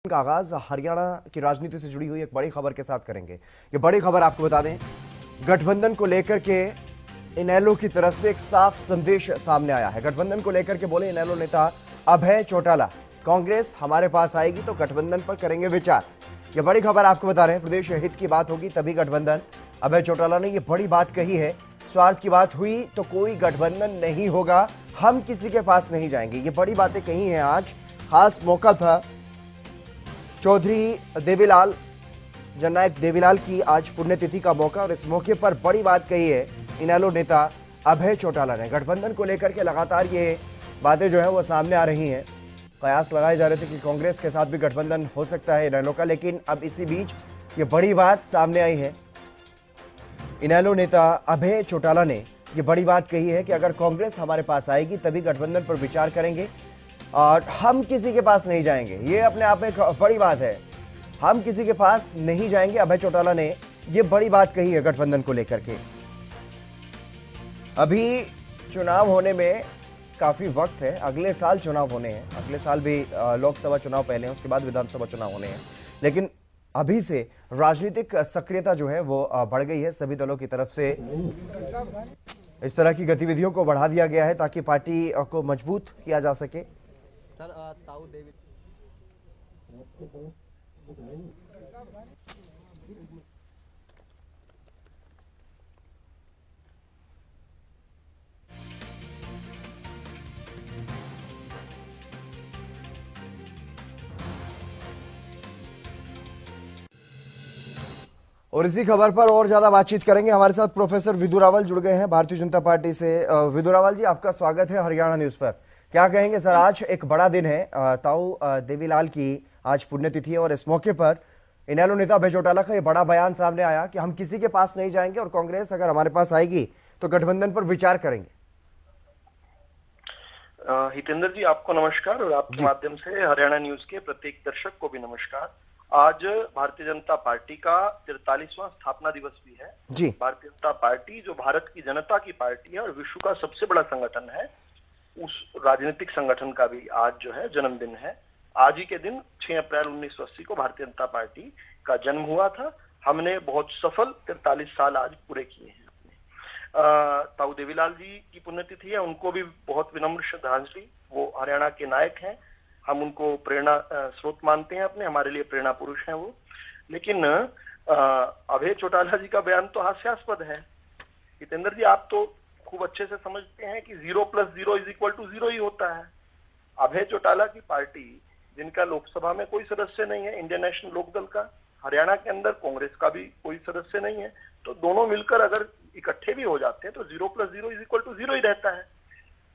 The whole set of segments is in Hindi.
का आगाज हरियाणा की राजनीति से जुड़ी हुई एक बड़ी खबर के साथ करेंगे। ये बड़ी खबर आपको बता दें, गठबंधन को लेकर के इनेलो की तरफ से एक साफ संदेश सामने आया है। गठबंधन को लेकर के बोले इनेलो नेता अभय चौटाला, कांग्रेस हमारे पास आएगी तो गठबंधन पर करेंगे विचार। ये बड़ी खबर आपको बता रहे हैं, प्रदेश हित की बात होगी तभी गठबंधन। अभय चौटाला ने ये बड़ी बात कही है, स्वार्थ की बात हुई तो कोई गठबंधन नहीं होगा, हम किसी के पास नहीं जाएंगे। ये बड़ी बातें कही हैं। आज खास मौका था, चौधरी देवीलाल, जननायक देवीलाल की आज पुण्यतिथि का मौका, और इस मौके पर बड़ी बात कही है इनेलो नेता अभय चौटाला ने। गठबंधन को लेकर के लगातार ये बातें जो है वो सामने आ रही हैं। कयास लगाए जा रहे थे कि कांग्रेस के साथ भी गठबंधन हो सकता है इनेलो का, लेकिन अब इसी बीच ये बड़ी बात सामने आई है। इनेलो नेता अभय चौटाला ने ये बड़ी बात कही है कि अगर कांग्रेस हमारे पास आएगी तभी गठबंधन पर विचार करेंगे और हम किसी के पास नहीं जाएंगे। ये अपने आप में एक बड़ी बात है, हम किसी के पास नहीं जाएंगे। अभय चौटाला ने ये बड़ी बात कही है गठबंधन को लेकर के। अभी चुनाव होने में काफी वक्त है, अगले साल चुनाव होने हैं, अगले साल भी लोकसभा चुनाव पहले हैं, उसके बाद विधानसभा चुनाव होने हैं, लेकिन अभी से राजनीतिक सक्रियता जो है वो बढ़ गई है। सभी दलों की तरफ से इस तरह की गतिविधियों को बढ़ा दिया गया है ताकि पार्टी को मजबूत किया जा सके। सर ताऊ देवी और इसी खबर पर और ज्यादा बातचीत करेंगे। हमारे साथ प्रोफेसर विदु रावल जुड़ गए हैं भारतीय जनता पार्टी से। विदु रावल जी, आपका स्वागत है हरियाणा न्यूज पर। क्या कहेंगे सर, आज एक बड़ा दिन है, ताऊ देवीलाल की आज पुण्यतिथि है और इस मौके पर इनेलो नेता अभय चौटाला का ये बड़ा बयान सामने आया कि हम किसी के पास नहीं जाएंगे और कांग्रेस अगर हमारे पास आएगी तो गठबंधन पर विचार करेंगे। हितेंद्र जी, आपको नमस्कार और आपके माध्यम से हरियाणा न्यूज के प्रत्येक दर्शक को भी नमस्कार। आज भारतीय जनता पार्टी का 43वां स्थापना दिवस भी है जी। भारतीय जनता पार्टी जो भारत की जनता की पार्टी है और विश्व का सबसे बड़ा संगठन है, उस राजनीतिक संगठन का भी आज जो है जन्मदिन है। आज ही के दिन 6 अप्रैल 1980 को भारतीय जनता पार्टी का जन्म हुआ था। हमने बहुत सफल 43 साल आज पूरे किए हैं। ताऊ देवीलाल जी की पुण्यतिथि है, उनको भी बहुत विनम्र श्रद्धांजलि। वो हरियाणा के नायक हैं, हम उनको प्रेरणा स्रोत मानते हैं अपने, हमारे लिए प्रेरणा पुरुष हैं वो। लेकिन अभय चौटाला जी का बयान तो हास्यास्पद है। हितेंद्र जी, आप तो खूब अच्छे से समझते हैं कि 0 + 0 = 0 ही होता है। अभय चौटाला की पार्टी, जिनका लोकसभा में कोई सदस्य नहीं है, इंडियन नेशनल लोकदल का, हरियाणा के अंदर कांग्रेस का भी कोई सदस्य नहीं है, तो दोनों मिलकर अगर इकट्ठे भी हो जाते हैं तो 0 + 0 = 0 ही रहता है।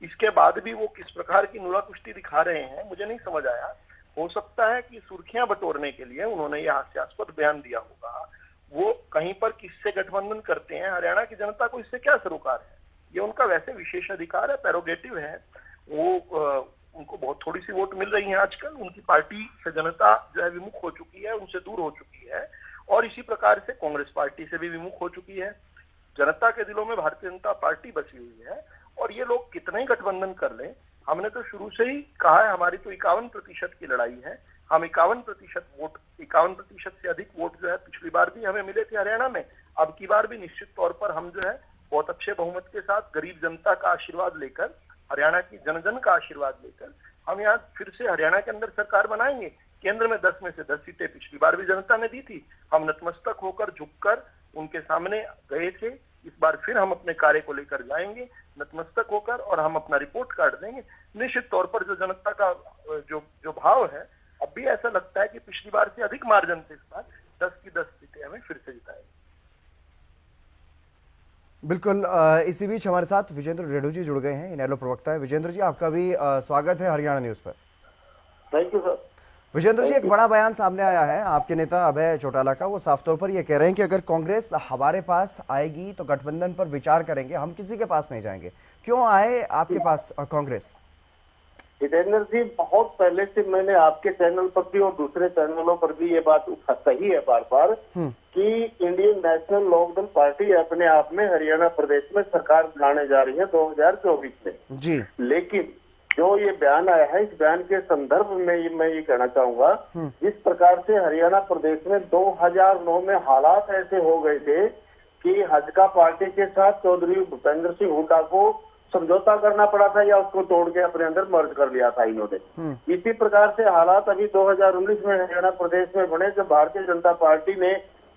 इसके बाद भी वो किस प्रकार की नुला कुश्ती दिखा रहे हैं, मुझे नहीं समझ आया। हो सकता है कि सुर्खियां बटोरने के लिए उन्होंने ये हास्यास्पद बयान दिया होगा। वो कहीं पर किससे गठबंधन करते हैं, हरियाणा की जनता को इससे क्या सरोकार है? ये उनका वैसे विशेष अधिकार है, प्रेरोगेटिव है। वो उनको बहुत थोड़ी सी वोट मिल रही है आजकल। उनकी पार्टी से जनता जो है विमुख हो चुकी है, उनसे दूर हो चुकी है, और इसी प्रकार से कांग्रेस पार्टी से भी विमुख हो चुकी है। जनता के दिलों में भारतीय जनता पार्टी बसी हुई है, और ये लोग कितना ही गठबंधन कर लें, हमने तो शुरू से ही कहा है हमारी तो 51% की लड़ाई है। हम 51% से अधिक वोट जो है पिछली बार भी हमें मिले थे हरियाणा में, अब की बार भी निश्चित तौर पर हम जो है बहुत अच्छे बहुमत के साथ गरीब जनता का आशीर्वाद लेकर, हरियाणा की जन का आशीर्वाद लेकर हम यहाँ फिर से हरियाणा के अंदर सरकार बनाएंगे। केंद्र में 10 में से 10 सीटें पिछली बार भी जनता ने दी थी, हम नतमस्तक होकर झुककर उनके सामने गए थे। इस बार फिर हम अपने कार्य को लेकर जाएंगे नतमस्तक होकर, और हम अपना रिपोर्ट कार्ड देंगे। निश्चित तौर पर जो जनता का जो भाव है, अब भी ऐसा लगता है कि पिछली बार से अधिक मार्जिन से इस बार 10 की 10 सीटें हमें फिर से जिताएंगे। बिल्कुल। इसी बीच हमारे साथ विजेंद्र रेड्डी जी जुड़ गए हैं, इनेलो प्रवक्ता है। विजेंद्र जी, आपका भी स्वागत है हरियाणा न्यूज पर। Thank you sir. Vijender ji, एक बड़ा बयान सामने आया है आपके नेता अभय चौटाला का। वो साफ तौर पर ये कह रहे हैं कि अगर कांग्रेस हमारे पास आएगी तो गठबंधन पर विचार करेंगे, हम किसी के पास नहीं जाएंगे। क्यों आए आपके पास कांग्रेस? हितेंद्र जी, बहुत पहले से मैंने आपके चैनल पर भी और दूसरे चैनलों पर भी ये बात कही है बार बार कि इंडियन नेशनल लोकदल पार्टी अपने आप में हरियाणा प्रदेश में सरकार बनाने जा रही है 2024 में जी। लेकिन जो ये बयान आया है, इस बयान के संदर्भ में मैं ये कहना चाहूंगा, जिस प्रकार से हरियाणा प्रदेश में 2009 में हालात ऐसे हो गए थे कि हजका पार्टी के साथ चौधरी भूपेंद्र सिंह हुड्डा को समझौता करना पड़ा था या उसको तोड़ के अपने अंदर मर्ज कर लिया था इन्होंने। इसी प्रकार से हालात अभी 2019 में हरियाणा प्रदेश में बने, जब भारतीय जनता पार्टी ने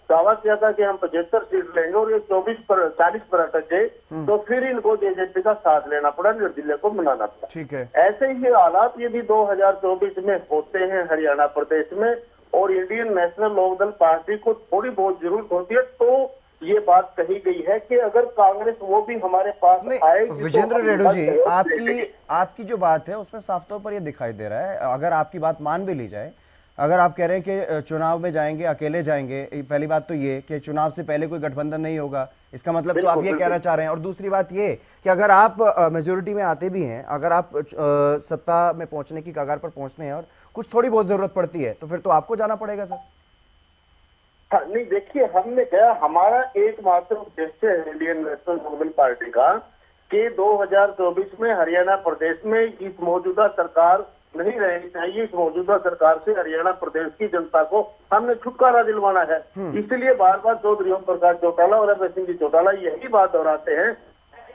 दावा किया था कि हम 75 सीट लेंगे और ये 40 पर अटक गए, तो फिर इनको जेजेपी का साथ लेना पड़ा, निर्दलीय को मनाना पड़ा। ठीक है। ऐसे ही हालात यदि 2024 में होते हैं हरियाणा प्रदेश में और इंडियन नेशनल लोकदल पार्टी को थोड़ी बहुत जरूरत होती है, तो ये बात कही गई है कि अगर कांग्रेस वो भी हमारे पास आएगी। विजेंद्र रेड्डी जी, आपकी जो बात है उसमें साफ तौर पर ये दिखाई दे रहा है, अगर आपकी बात मान भी ली जाए, अगर आप कह रहे हैं कि चुनाव में जाएंगे अकेले जाएंगे, पहली बात तो ये कि चुनाव से पहले कोई गठबंधन नहीं होगा, इसका मतलब तो आप ये कहना चाह रहे हैं। और दूसरी बात ये कि अगर आप मेजोरिटी में आते भी हैं, अगर आप सत्ता में पहुंचने की कगार पर पहुंचते हैं और कुछ थोड़ी बहुत जरूरत पड़ती है, तो फिर तो आपको जाना पड़ेगा सर। हाँ, नहीं देखिए, हमने कहा हमारा एकमात्र उद्देश्य है इंडियन नेशनल लोकदल पार्टी का कि 2024 में हरियाणा प्रदेश में इस मौजूदा सरकार नहीं रहनी चाहिए। इस मौजूदा सरकार से हरियाणा प्रदेश की जनता को हमने छुटकारा दिलवाना है। इसलिए बार बार चौधरी ओम प्रकाश चौटाला और अभय सिंह जी चौटाला यही बात दोहराते हैं,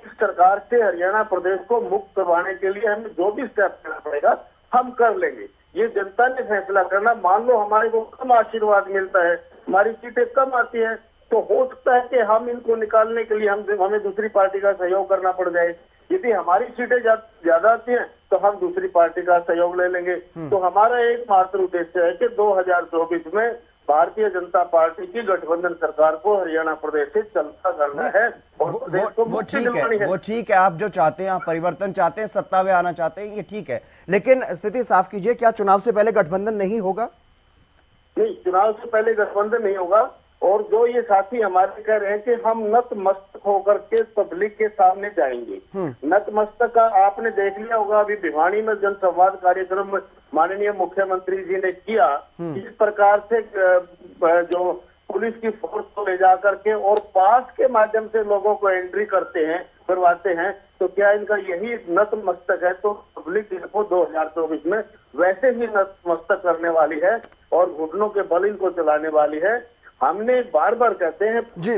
इस सरकार से हरियाणा प्रदेश को मुक्त करवाने के लिए हमें जो भी स्टेप लेना पड़ेगा हम कर लेंगे। ये जनता ने फैसला करना। मान लो हमारे को कम आशीर्वाद मिलता है, हमारी सीटें कम आती हैं, तो हो सकता है कि हम इनको निकालने के लिए हमें दूसरी पार्टी का सहयोग करना पड़ जाए। यदि हमारी सीटें ज्यादा आती हैं तो हम दूसरी पार्टी का सहयोग ले लेंगे। तो हमारा एकमात्र उद्देश्य है कि 2024 में भारतीय जनता पार्टी की गठबंधन सरकार को हरियाणा प्रदेश से चलता करना है और प्रदेश को मुक्ति दिलवानी है। वो ठीक है, आप जो चाहते हैं, आप परिवर्तन चाहते हैं, सत्ता में आना चाहते हैं, ये ठीक है, लेकिन स्थिति साफ कीजिए, क्या चुनाव से पहले गठबंधन नहीं होगा? नहीं, चुनाव से पहले गठबंधन नहीं होगा। और जो ये साथी हमारे कह रहे हैं कि हम नतमस्तक होकर के पब्लिक के सामने जाएंगे, नतमस्तक का आपने देख लिया होगा, अभी भिवानी में जनसंवाद कार्यक्रम माननीय मुख्यमंत्री जी ने किया। इस प्रकार से जो पुलिस की फोर्स को ले जाकर के और पास के माध्यम से लोगों को एंट्री करवाते हैं, तो क्या इनका यही नतमस्तक है? तो पब्लिक इनको 2024 में वैसे ही नतमस्तक करने वाली है और घुटनों के बल इनको चलाने वाली है। हमने बार बार कहते हैं जी,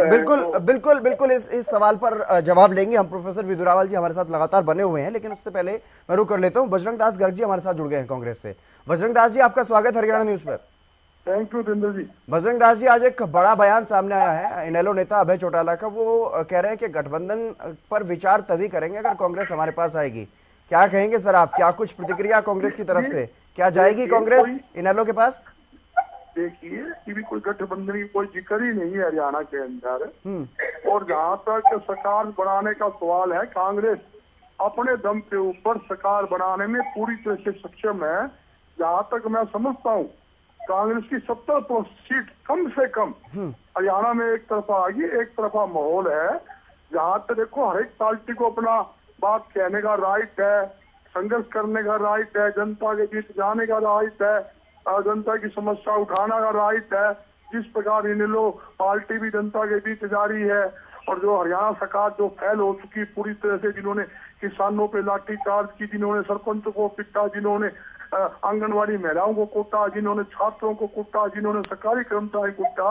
बिल्कुल इस सवाल पर जवाब लेंगे हम। प्रोफेसर विदुरावाल जी हमारे साथ लगातार बने हुए हैं, लेकिन उससे पहले मैं रुक कर लेता हूं। बजरंग दास गर्ग जी हमारे साथ जुड़ गए हैं कांग्रेस से। बजरंग दास जी, आपका स्वागत हरियाणा न्यूज पर। थैंक यू जिंदर जी। बजरंग दास जी, आज एक बड़ा बयान सामने आया है इनेलो नेता अभय चौटाला का। वो कह रहे हैं कि गठबंधन पर विचार तभी करेंगे अगर कांग्रेस हमारे पास आएगी। क्या कहेंगे सर आप? क्या कुछ प्रतिक्रिया कांग्रेस की तरफ से? क्या जाएगी कांग्रेस इनेलो के पास? देखिए, कि भी कोई गठबंधन की कोई जिक्र ही नहीं है हरियाणा के अंदर। और जहाँ तक सरकार बनाने का सवाल है, कांग्रेस अपने दम के ऊपर सरकार बनाने में पूरी तरह से सक्षम है। जहाँ तक मैं समझता हूँ, कांग्रेस की 70 सीट कम से कम हरियाणा में एक तरफा आएगी, एक तरफा माहौल है। जहाँ तक देखो, हर एक पार्टी को अपना बात कहने का राइट है, संघर्ष करने का राइट है, जनता के बीच जाने का राइट है, जनता की समस्या उठाना का राइट है। जिस प्रकार इनेलो पार्टी भी जनता के बीच जा रही है, और जो हरियाणा सरकार जो फैल हो चुकी पूरी तरह से, जिन्होंने किसानों पे लाठीचार्ज की, जिन्होंने सरपंच को पिटा, जिन्होंने आंगनवाड़ी महिलाओं को कूटा, जिन्होंने छात्रों को कूटा, जिन्होंने सरकारी कर्मचारी कूटा,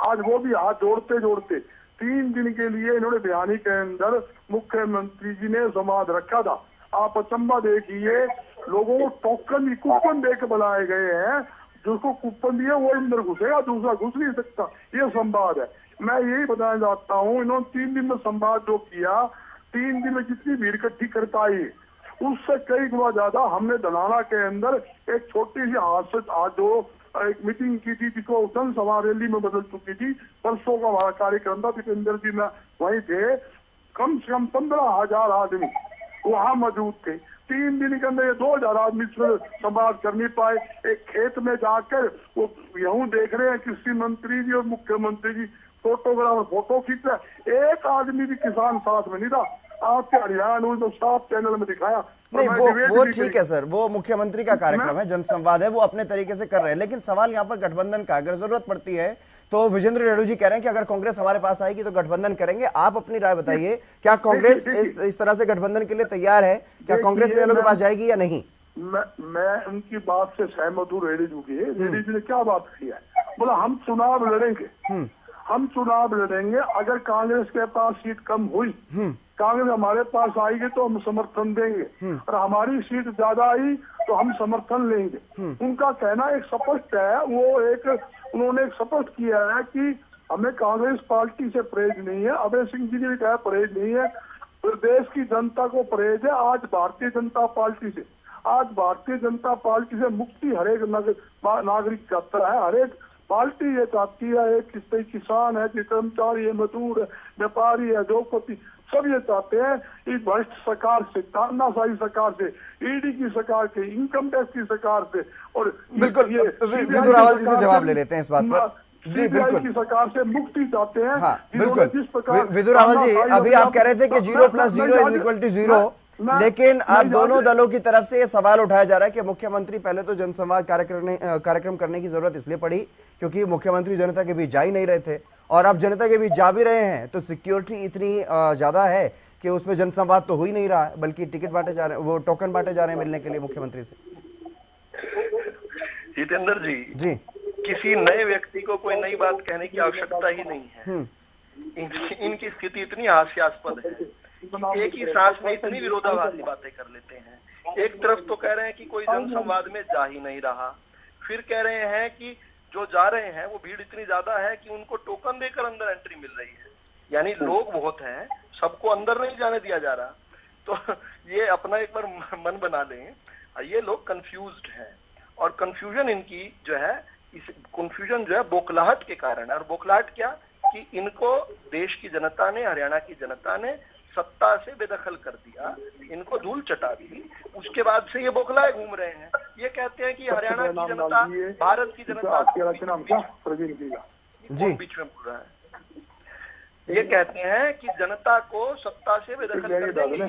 आज वो भी हाथ जोड़ते जोड़ते 3 दिन के लिए इन्होंने भिवानी के अंदर मुख्यमंत्री जी ने संवाद रखा था। आप अचंबा देखिए, लोगों को टोकन कूपन दे के बुलाए गए हैं, जिसको कूपन दिए वो अंदर घुसेगा, दूसरा घुस नहीं सकता। ये संवाद है। मैं यही बताना चाहता हूँ, इन्होंने 3 दिन में संवाद जो किया, 3 दिन में जितनी भीड़ इकट्ठी कर पाई, उससे कई गुना ज्यादा हमने दलाना के अंदर एक छोटी सी आज जो एक मीटिंग की थी, जिसको जनसभा रैली में बदल चुकी थी। परसों का हमारा कार्यक्रम था, दीपेंद्र जी में वहीं थे। कम से कम 15,000 आदमी वहां मौजूद थे। 3 दिन के अंदर ये 2,000 आदमी संवाद कर नहीं पाए। एक खेत में जाकर वो यूं देख रहे हैं, कृषि मंत्री जी और मुख्यमंत्री जी फोटोग्राफर फोटो खींच रहे, एक आदमी भी किसान साथ में नहीं था। आपके हरियाणा न्यूज में साफ चैनल में दिखाया, नहीं, मैं वो डिबेट वो भी ठीक है सर, वो मुख्यमंत्री का कार्यक्रम है, जनसंवाद है, वो अपने तरीके से कर रहे हैं। लेकिन सवाल यहाँ पर गठबंधन का, अगर जरूरत पड़ती है तो विजेंद्र रेणु जी कह रहे हैं कि अगर कांग्रेस हमारे पास आएगी तो गठबंधन करेंगे। आप अपनी राय बताइए, क्या कांग्रेस इस तरह से गठबंधन के लिए तैयार है? क्या कांग्रेस इनेलो के पास जाएगी या नहीं? मैं उनकी बात से सहमत हूँ। रेड्डी जी की, रेड्डी जी ने क्या बात की है, बोला हम चुनाव लड़ेंगे, हम चुनाव लड़ेंगे, अगर कांग्रेस के पास सीट कम हुई, कांग्रेस हमारे पास आएगी तो हम समर्थन देंगे, और हमारी सीट ज्यादा आई तो हम समर्थन लेंगे। उनका कहना एक स्पष्ट है, उन्होंने एक स्पष्ट किया है कि हमें कांग्रेस पार्टी से परहेज नहीं है। अभय सिंह जी ने भी कहा परहेज नहीं है, प्रदेश की जनता को परहेज है। आज भारतीय जनता पार्टी से मुक्ति हर एक नागरिक चाहता है, हर एक पार्टी ये चाहती है। एक किसान है, कर्मचारी है, मजदूर है, व्यापारी है, उद्योगपति, सब ये चाहते हैं इस भ्रष्ट सरकार से, तानाशाही सरकार से, ईडी की सरकार से, इनकम टैक्स की सरकार से, और बिल्कुल विदुर रावल जी से जवाब ले लेते हैं इस बात पर। जी बिल्कुल, की सरकार से मुक्ति चाहते हैं। हाँ बिल्कुल विदुर रावल जी, अभी आप कह रहे थे कि 0 + 0 = 0, लेकिन आप दोनों दलों की तरफ से ये सवाल उठाया जा रहा है कि मुख्यमंत्री, पहले तो जनसंवाद कार्यक्रम करने की जरूरत इसलिए पड़ी क्योंकि मुख्यमंत्री जनता के बीच जा ही नहीं रहे थे, और अब जनता के बीच जा भी रहे हैं तो सिक्योरिटी इतनी ज्यादा है कि उसमें जनसंवाद तो हो ही नहीं रहा है, बल्कि टिकट बांटे जा रहे हैं, वो टोकन बांटे जा रहे हैं मिलने के लिए मुख्यमंत्री से। जितेंद्र जी, किसी नए व्यक्ति को कोई नई बात कहने की आवश्यकता ही नहीं है। इनकी स्थिति इतनी हास्यास्पद है, एक ही सांस में इतनी विरोधाभासी बातें कर लेते हैं। एक तरफ तो कह रहे हैं कि कोई जनसंवाद में जा ही नहीं रहा, फिर कह रहे हैं कि जो जा रहे हैं वो भीड़ इतनी ज्यादा है कि उनको टोकन देकर अंदर एंट्री मिल रही है। यानी लोग बहुत हैं, सबको अंदर नहीं जाने दिया जा रहा। तो ये अपना एक बार मन बना लें, ये लोग कंफ्यूज्ड हैं, और कंफ्यूजन इनकी जो है, इस कंफ्यूजन जो है बौखलाहट के कारण है। और बौखलाहट क्या कि इनको देश की जनता ने, हरियाणा की जनता ने सत्ता से बेदखल कर दिया, इनको धूल चटा दी, उसके बाद से ये बौखलाए घूम रहे हैं। ये कहते हैं कि हरियाणा की जनता, भारत की जनता, जी बीच में बोल रहा है, ये कहते हैं कि जनता को सत्ता से बेदखल कर देंगे।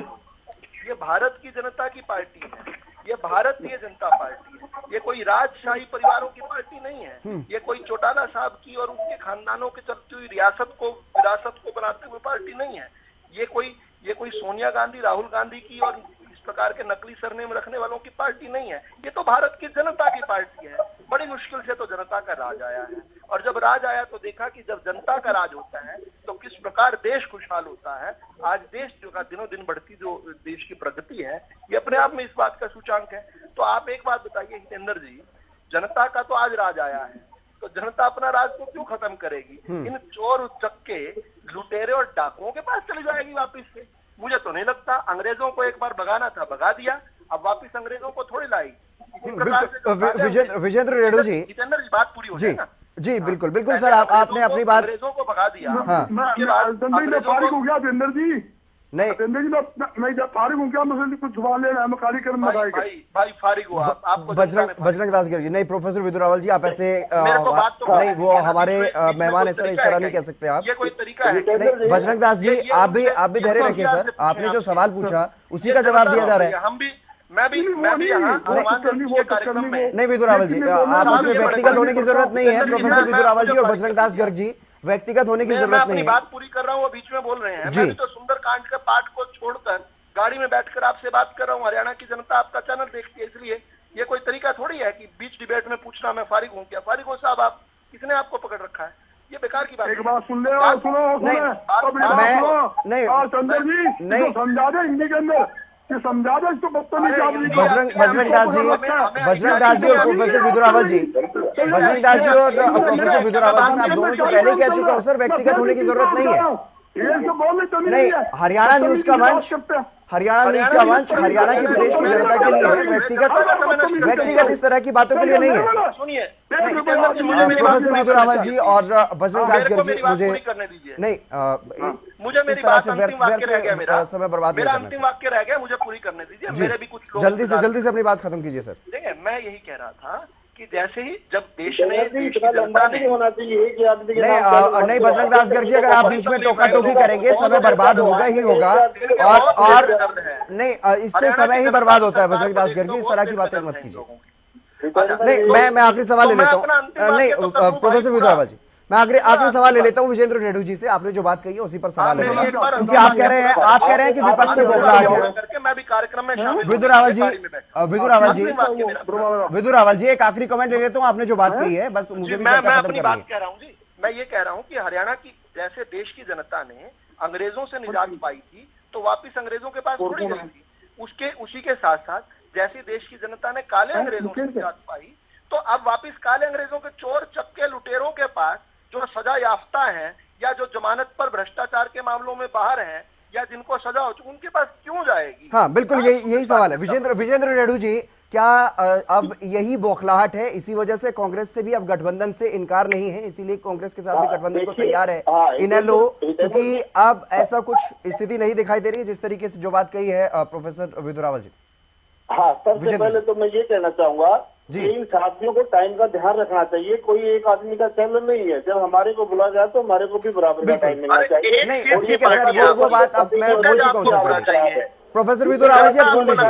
ये भारत की जनता की पार्टी है, ये भारतीय जनता पार्टी है, ये कोई राजशाही परिवारों की पार्टी नहीं है, ये कोई चौटाला साहब की और उनके खानदानों के चलती हुई विरासत को बनाते हुए पार्टी नहीं है। ये कोई सोनिया गांधी, राहुल गांधी की और इस प्रकार के नकली सरनेम रखने वालों की पार्टी नहीं है। ये तो भारत की जनता की पार्टी है। बड़ी मुश्किल से तो जनता का राज आया है, और जब राज आया तो देखा कि जब जनता का राज होता है तो किस प्रकार देश खुशहाल होता है। आज देश जो का दिनों दिन बढ़ती जो देश की प्रगति है, ये अपने आप में इस बात का सूचांक है। तो आप एक बात बताइए हितेंद्र जी, जनता का तो आज राज आया है, तो जनता अपना राज को क्यों खत्म करेगी? इन चोर उचक्के, लुटेरे और डाकुओं के पास चली जाएगी वापिस से? मुझे तो नहीं लगता। अंग्रेजों को एक बार भगाना था, भगा दिया, अब वापिस अंग्रेजों को थोड़ी लाई। विजेंद्र रेणु जी, जितेंद्र जी बात पूरी हो जाए ना। जी बिल्कुल सर, आपने अपनी बात, अंग्रेजों को भगा दिया। हाँ फारिग हो गया जितेंद्र जी, नहीं मैं जब फारिग हूँ क्या, मुझे कुछ जवाब लेना है, कार्यक्रम भाई फारिग हुआ आपको। बजरंग दास गिर जी, नहीं प्रोफेसर विदुर रावल जी, आप ऐसे नहीं, वो हमारे मेहमान है सर, इस तरह नहीं कह सकते आप। ये कोई तरीका है? नहीं बजरंग दास जी, आप भी धैर्य रखिए सर, आपने जो सवाल पूछा उसी का जवाब दिया जा रहा है। हम भी, मैं भी यहाँ नहीं विदुर रावल जी, आप उसमें व्यक्तिगत होने की जरूरत नहीं है। प्रोफेसर विदुर रावल जी और बजरंग दास गर्ग जी, व्यक्तिगत होने की जरूरत नहीं है। बात पूरी कर रहा हूँ, वो बीच में बोल रहे हैं। मैं भी तो सुंदरकांड के पाठ को छोड़कर गाड़ी में बैठकर आपसे बात कर रहा हूँ। हरियाणा की जनता आपका चैनल देखती है, इसलिए ये कोई तरीका थोड़ी है कि बीच डिबेट में पूछना मैं फारिग हूँ क्या। फारिग हो साहब आप, किसने आपको पकड़ रखा है? ये बेकार की बात। एक बात सुन ले, सुनो नहीं चंद्र जी, नहीं समझा दे हिंदी के अंदर, समझा दे इसको। बजरंग दास जी और प्रोफेसर विदुर रावल जी, बजरंग दास जी और प्रोफेसर विदुर रावल जी, मैं आप दोनों से पहले कह चुका हूँ सर, व्यक्तिगत होने की जरूरत नहीं है। नहीं, हरियाणा न्यूज का मंच हरियाणा की प्रदेश की जनता के लिए है, व्यक्तिगत इस तरह की बातों के लिए नहीं है। सुनिए प्रोफेसर विदुर रावल जी और बजरंग दास गर्ग जी, मुझे मेरी बात अंतिम वाक्य रह गया, मेरा समय बर्बाद मेरा अंतिम वाक्य रह गया, मुझे पूरी करने दीजिए। मेरे भी कुछ लोग जल्दी से अपनी बात खत्म कीजिए सर। देखिए, मैं यही कह रहा था कि जैसे ही जब देश ने देश की इतना लंबा जनता नहीं ने होना चाहिए कि आदमी के नाम नहीं बजरंग दास गर्जी, अगर आप बीच में टोका टोकी करेंगे समय बर्बाद होगा ही होगा। और नहीं, इससे समय ही बर्बाद होता है बजरंग दास गर्जी, इस तरह की बातें मत कीजिए। नहीं, मैं आखिरी सवाल ले लेता हूँ। नहीं प्रोफेसर विदुर रावल जी, मैं आखिरी सवाल ले लेता हूँ विजेंद्र रेणु जी से। आपने जो बात कही है उसी पर सवाल ले लेना, क्योंकि आप कह रहे हैं कि विपक्ष में बौखलाहट है। मैं भी कार्यक्रम में शामिल विदुर रावल जी एक आखिरी कमेंट ले लेता हूँ। आपने जो बात कही है बस मुझे भी मैं चर्चा खत्म अपनी करनी बात है। कह रहा हूँ जी। मैं ये कह रहा हूँ कि हरियाणा की जैसे देश की जनता ने अंग्रेजों से निजात पाई थी तो वापिस अंग्रेजों के पास थोड़ी गई थी। उसी के साथ साथ जैसे देश की जनता ने काले अंग्रेजों से निजात पाई तो अब वापिस काले अंग्रेजों के चोर चक्के लुटेरों के पास जो सजा याफ्ता हैं या जो जमानत पर भ्रष्टाचार के मामलों में बाहर हैं या जिनको सजा हो चुकी उनके पास क्यों जाएगी? हाँ बिल्कुल, यही सवाल है। विजेंद्र रेणु जी, क्या अब यही बौखलाहट है, इसी वजह से कांग्रेस से भी अब गठबंधन से इनकार नहीं है, इसीलिए कांग्रेस के साथ भी गठबंधन को तैयार है इनेलो, क्योंकि अब ऐसा कुछ स्थिति नहीं दिखाई दे रही है जिस तरीके से जो बात कही है प्रोफेसर विदुर रावल जी। हाँ, सबसे पहले तो मैं ये कहना चाहूंगा जी, इन साथियों को टाइम का ध्यान रखना चाहिए। कोई एक आदमी का चैनल नहीं है, जब हमारे को बुला जाए तो हमारे को भी बराबर का टाइम मिलना चाहिए। नहीं ठीक है सर, वो बात अब मैं बोल चुका हूँ। प्रोफेसर विदुर रावल जी आप सुन लीजिए।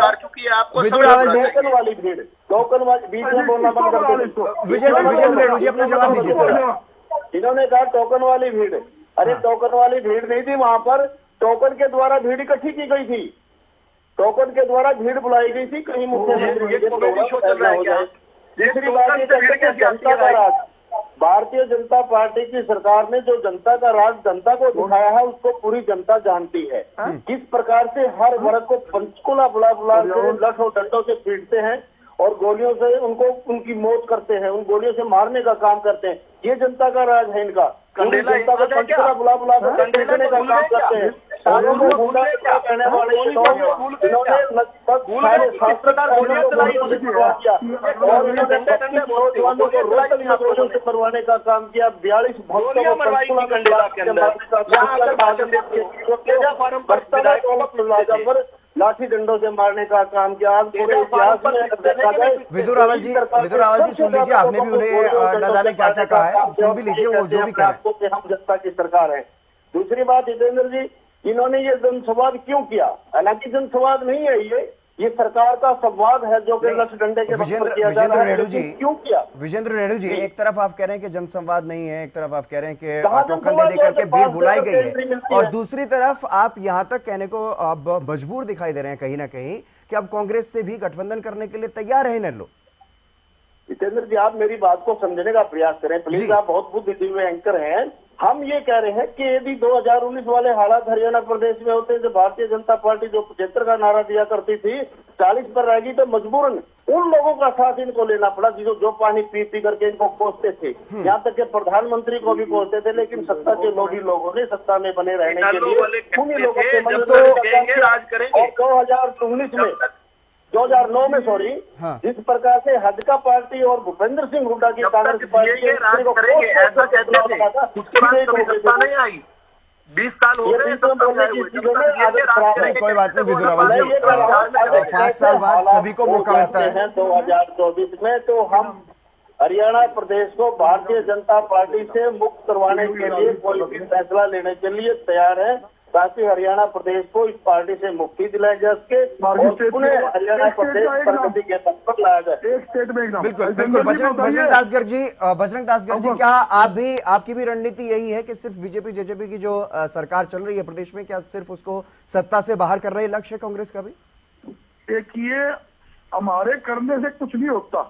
विदुर रावल जी, टोकन वाली भीड़, टोकन वाली बीच में बोलना बंद कर दो। विजेंद्र रेणु जी अपना जवाब दीजिए सर। इन्होंने कहा टोकन वाली भीड़, अरे टोकन वाली भीड़ नहीं थी, वहां पर टोकन के द्वारा भीड़ इकट्ठी की गई थी, टोकन के द्वारा भीड़ बुलाई गई थी। कहीं मुख्यमंत्री दूसरी बात ये जनता का राज, भारतीय जनता पार्टी की सरकार ने जो जनता का राज जनता को दिखाया है उसको पूरी जनता जानती है। किस प्रकार से हर वर्ग को पंचकुला बुला बुला के लठ और डंडों से पीटते हैं और गोलियों से उनको उनकी मौत करते हैं, उन गोलियों से मारने का काम करते हैं। ये जनता का राज है इनका। जनता को पंचकुला बुला बुला कर पीटने का काम करते हैं। सालों को गुंडा कहने वाले इन्होंने लगभग सारे शास्त्र और इन्होंने नौजवानों को रोजगारों से करवाने का काम किया। 42 भक्तों को लाठी डंडों से मारने का काम किया। आज पूरे इतिहास में विदुर रावल जी सुन लीजिए, आपने भी उन्हें न जाने क्या क्या कहा है, सुन भी लीजिए वो जो भी कह रहे हैं। हम जनता की सरकार है। दूसरी बात जितेंद्र जी, इन्होंने ये जनसंवाद क्यों किया? हालांकि जनसंवाद नहीं है, ये सरकार का संवाद है जो कि लठ डंडे के विजेंद्र रेणु जी क्यों किया? विजेंद्र रेणु जी, एक तरफ आप कह रहे हैं कि जनसंवाद नहीं है, एक तरफ आप कह रहे हैं कि टोकन दे करके भीड़ बुलाई गई है, और दूसरी तरफ आप यहां तक कहने को अब मजबूर दिखाई दे रहे हैं कहीं ना कहीं कि अब कांग्रेस से भी गठबंधन करने के लिए तैयार है इनेलो। जितेंद्र जी, आप मेरी बात को समझने का प्रयास करें प्लीज। आप बहुत बुद्धिजीवी एंकर हैं। हम ये कह रहे हैं कि यदि 2019 वाले हालात हरियाणा प्रदेश में होते, जो भारतीय जनता पार्टी जो 75 का नारा दिया करती थी 40 पर रहेगी, तो मजबूरन उन लोगों का साथ इनको लेना पड़ा जो पानी पी पी करके इनको कोसते थे। यहाँ तक कि प्रधानमंत्री को भी कोसते थे, लेकिन सत्ता के लोभी लोगों ने सत्ता में बने रहने के लिए उन्हीं लोगों के राज करेंगे। 2019 में 2009 में जिस प्रकार से हजका पार्टी और भूपेंद्र सिंह हुड्डा की कांग्रेस पार्टी के राज करेंगे ऐसा कहते थे, उसके बाद कभी सत्ता नहीं आई। 20 साल हो गए कोई बात नहीं विदुर रावल जी, 5 साल बाद सभी को मौका मिलता है 2024 में। तो हम हरियाणा प्रदेश को भारतीय जनता पार्टी से मुक्त करवाने के लिए कोई भी फैसला लेने के लिए तैयार है, ताकि हरियाणा प्रदेश को इस पार्टी से मुक्ति दिलाई जा सके और उन्हें हरियाणा प्रदेश प्रगति के पथ पर लाया जाए। एक स्टेट में बिल्कुल बिल्कुल। बजरंग दास गर्जी, क्या आपकी भी रणनीति यही है कि सिर्फ बीजेपी जेजेपी की जो सरकार चल रही है प्रदेश में, क्या सिर्फ उसको सत्ता से बाहर कर रहे लक्ष्य है कांग्रेस का भी? देखिए, हमारे करने से कुछ नहीं होता,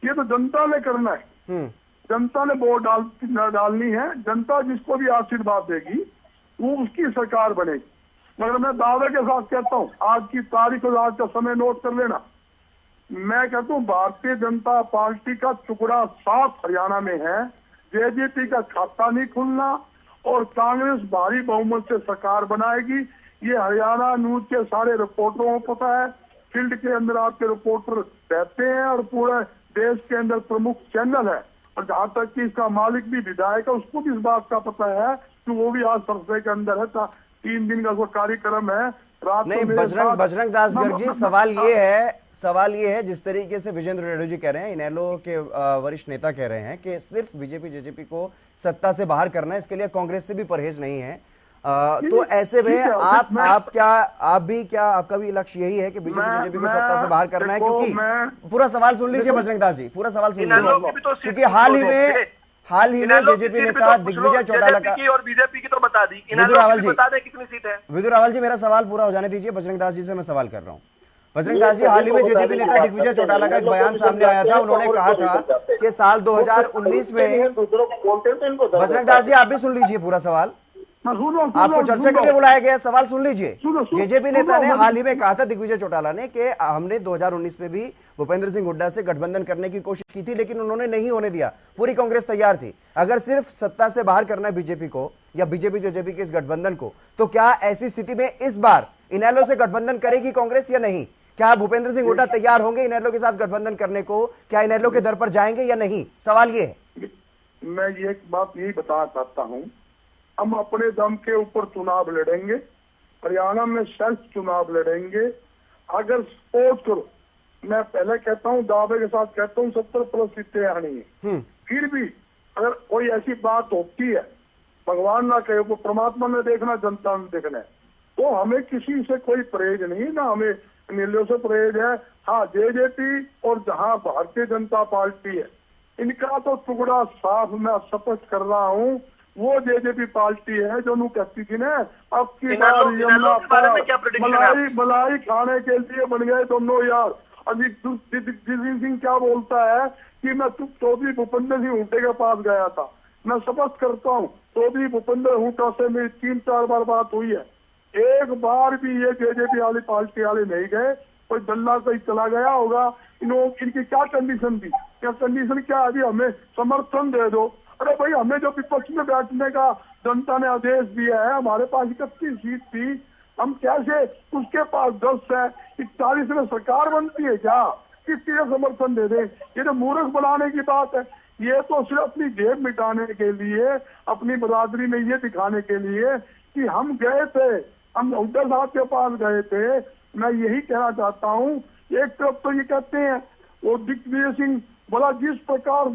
ये तो जनता ने करना है। जनता ने वोट डालनी है। जनता जिसको भी आशीर्वाद देगी वो उसकी सरकार बनेगी। मगर मैं दावे के साथ कहता हूँ, आज की तारीख और आज का समय नोट कर लेना, मैं कहता हूँ भारतीय जनता पार्टी का टुकड़ा साफ हरियाणा में है। जेजेपी का खाता नहीं खुलना और कांग्रेस भारी बहुमत से सरकार बनाएगी। ये हरियाणा न्यूज के सारे रिपोर्टरों को पता है, फील्ड के अंदर आपके रिपोर्टर रहते हैं और पूरे देश के अंदर प्रमुख चैनल है, और जहाँ तक कि इसका मालिक भी विधायक है उसको भी इस बात का पता है कि वो भी आज सरसे के अंदर है। 3 दिन का वो कार्यक्रम है रात नहीं, को मेरे साथ- बजरंग दास गर्ग जी, सवाल ये है जिस तरीके से विजेंद्र रेड्डी जी कह रहे हैं, इनेलो के वरिष्ठ नेता कह रहे हैं कि सिर्फ बीजेपी जेजेपी को सत्ता से बाहर करना है, इसके लिए कांग्रेस से भी परहेज नहीं है। तो ऐसे में आपका भी लक्ष्य यही है कि बीजेपी जेजेपी को सत्ता से बाहर करना है? क्योंकि पूरा सवाल सुन लीजिए बजरंग दास जी, पूरा सवाल सुन लीजिए, क्योंकि हाल ही में जेजेपी नेता दिग्विजय चौटाला का और बीजेपी की तो बता दी, विदुर रावल जी, बता दें कितनी सीट है। विदुर रावल जी, मेरा सवाल पूरा हो जाने दीजिए। बजरंग दास जी से मैं सवाल कर रहा हूँ। बजरंग दास जी, हाल ही में जेजेपी नेता दिग्विजय चौटाला का एक बयान सामने आया था। उन्होंने कहा था कि साल 2019 में, बजरंग दास जी आप भी सुन लीजिए पूरा सवाल, आपको चर्चा के लिए बुलाया गया, सवाल सुन लीजिए। जेजेपी नेता ने हाल ही में कहा था, दिग्विजय चौटाला ने, कि हमने 2019 में भी भूपेंद्र सिंह हुड्डा से गठबंधन करने की कोशिश की थी, लेकिन उन्होंने नहीं होने दिया। पूरी कांग्रेस तैयार थी। अगर सिर्फ सत्ता से बाहर करना है बीजेपी को या बीजेपी जेजेपी के इस गठबंधन को, तो क्या ऐसी स्थिति में इस बार इनेलो से गठबंधन करेगी कांग्रेस या नहीं? क्या भूपेंद्र सिंह हुड्डा तैयार होंगे इनेलो के साथ गठबंधन करने को? क्या इनेलो के दर पर जाएंगे या नहीं? सवाल ये है। मैं ये एक बात यही बताना चाहता हूँ, हम अपने दम के ऊपर चुनाव लड़ेंगे, हरियाणा में सेल्फ चुनाव लड़ेंगे। अगर सपोर्ट करो, मैं पहले कहता हूँ, दावे के साथ कहता हूँ, 70+ सीटें आनी है। फिर भी अगर कोई ऐसी बात होती है, भगवान ना कहे, वो परमात्मा ने देखना, जनता ने देखना है, तो हमें किसी से कोई परहेज नहीं, ना हमें नीलियों से परहेज है। हाँ, जेजेपी और जहाँ भारतीय जनता पार्टी है, इनका तो टुकड़ा साफ मैं स्पष्ट कर रहा हूँ। वो जेजेपी पार्टी है जो नू कहती थी ना, अब की बार मलाई खाने के लिए बन गए दोनों यार। अभी दिग्विजय सिंह क्या बोलता है कि मैं चौधरी भूपेंद्र सिंह हुड्डा के पास गया था। मैं स्पष्ट करता हूँ, चौधरी भूपेंद्र हुड्डा से मेरी 3-4 बार बात हुई है। एक बार भी ये जेजेपी वाली पार्टी वाले नहीं गए। कोई दल्ला कहीं चला गया होगा, इनकी क्या कंडीशन थी? क्या कंडीशन क्या? अभी हमें समर्थन दे दो। अरे भाई, हमें जो विपक्ष में बैठने का जनता ने आदेश दिया है, हमारे पास 31 सीट थी, हम कैसे, उसके पास 10 है, 41 में सरकार बनती है क्या? किसके समर्थन दे दे? ये तो मूर्ख बनाने की बात है। ये तो सिर्फ अपनी जेब मिटाने के लिए, अपनी बरादरी में ये दिखाने के लिए कि हम गए थे, हम हुड्डा साहब के पास गए थे। मैं यही कहना चाहता हूँ, एक तरफ तो ये कहते हैं वो दिग्विजय सिंह बोला, जिस प्रकार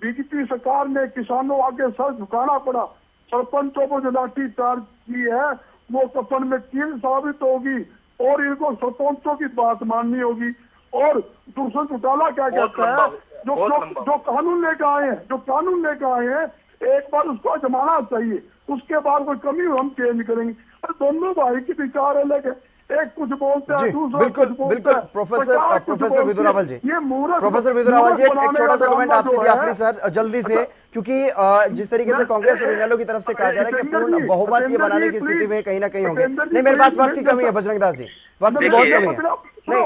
बीजेपी सरकार ने किसानों आगे सर झुकाना पड़ा, सरपंचों को जो लाठी चार्ज की है, वो कफन में कील साबित होगी और इनको सरपंचों की बात माननी होगी। और दूसरा चौटाला क्या कहता है, जो कानून लेकर आए हैं, एक बार उसको जमाना चाहिए, उसके बाद कोई कमी हो हम चेंज करेंगे। दोनों भाई की विचार अलग है, एक कुछ बोलते हैं, दूसरा बिल्कुल प्रोफेसर विदुर रावल जी, प्रोफेसर विदुर रावल जी, एक छोटा सा कमेंट आपसे भी आखिरी सर, जल्दी से, क्योंकि जिस तरीके से कांग्रेस और इनेलो की तरफ से कहा जा रहा है कि पूर्ण बहुमत ये बनाने की स्थिति में कहीं ना कहीं होंगे। नहीं, मेरे पास वक्त की कमी है बजरंग दास जी, वक्त की बहुत कमी है। नहीं,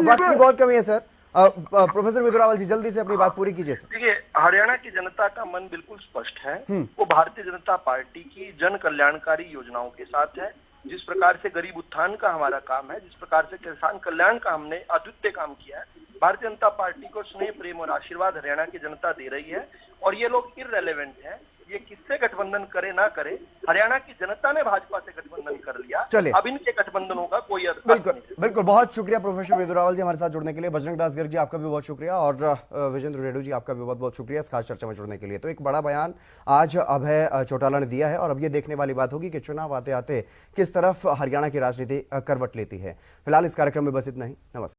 वक्त की बहुत कमी है सर। प्रोफेसर विदुर रावल जी, जल्दी से अपनी बात पूरी कीजिए सर। देखिए, हरियाणा की जनता का मन बिल्कुल स्पष्ट है। वो भारतीय जनता पार्टी की जन कल्याणकारी योजनाओं के साथ है। जिस प्रकार से गरीब उत्थान का हमारा काम है, जिस प्रकार से किसान कल्याण का हमने अद्वितीय काम किया है, भारतीय जनता पार्टी को स्नेह, प्रेम और आशीर्वाद हरियाणा की जनता दे रही है। और ये लोग इररिलेवेंट हैं, ये किससे गठबंधन करे ना करे, हरियाणा की जनता ने भाजपा से गठबंधन कर लिया। चलिए, अब इनके गठबंधनों का कोई अर्थ बिल्कुल नहीं। बिल्कुल, बहुत शुक्रिया प्रोफेसर विदुर रावल जी हमारे साथ जुड़ने के लिए। बजरंग दास गर्ग जी, आपका भी बहुत शुक्रिया, और विजेंद्र रेड्डी जी, आपका भी बहुत बहुत शुक्रिया इस खास चर्चा में जुड़ने के लिए। तो एक बड़ा बयान आज अभय चौटाला ने दिया है, और अब ये देखने वाली बात होगी कि चुनाव आते आते किस तरफ हरियाणा की राजनीति करवट लेती है। फिलहाल इस कार्यक्रम में बस इतना ही। नमस्कार।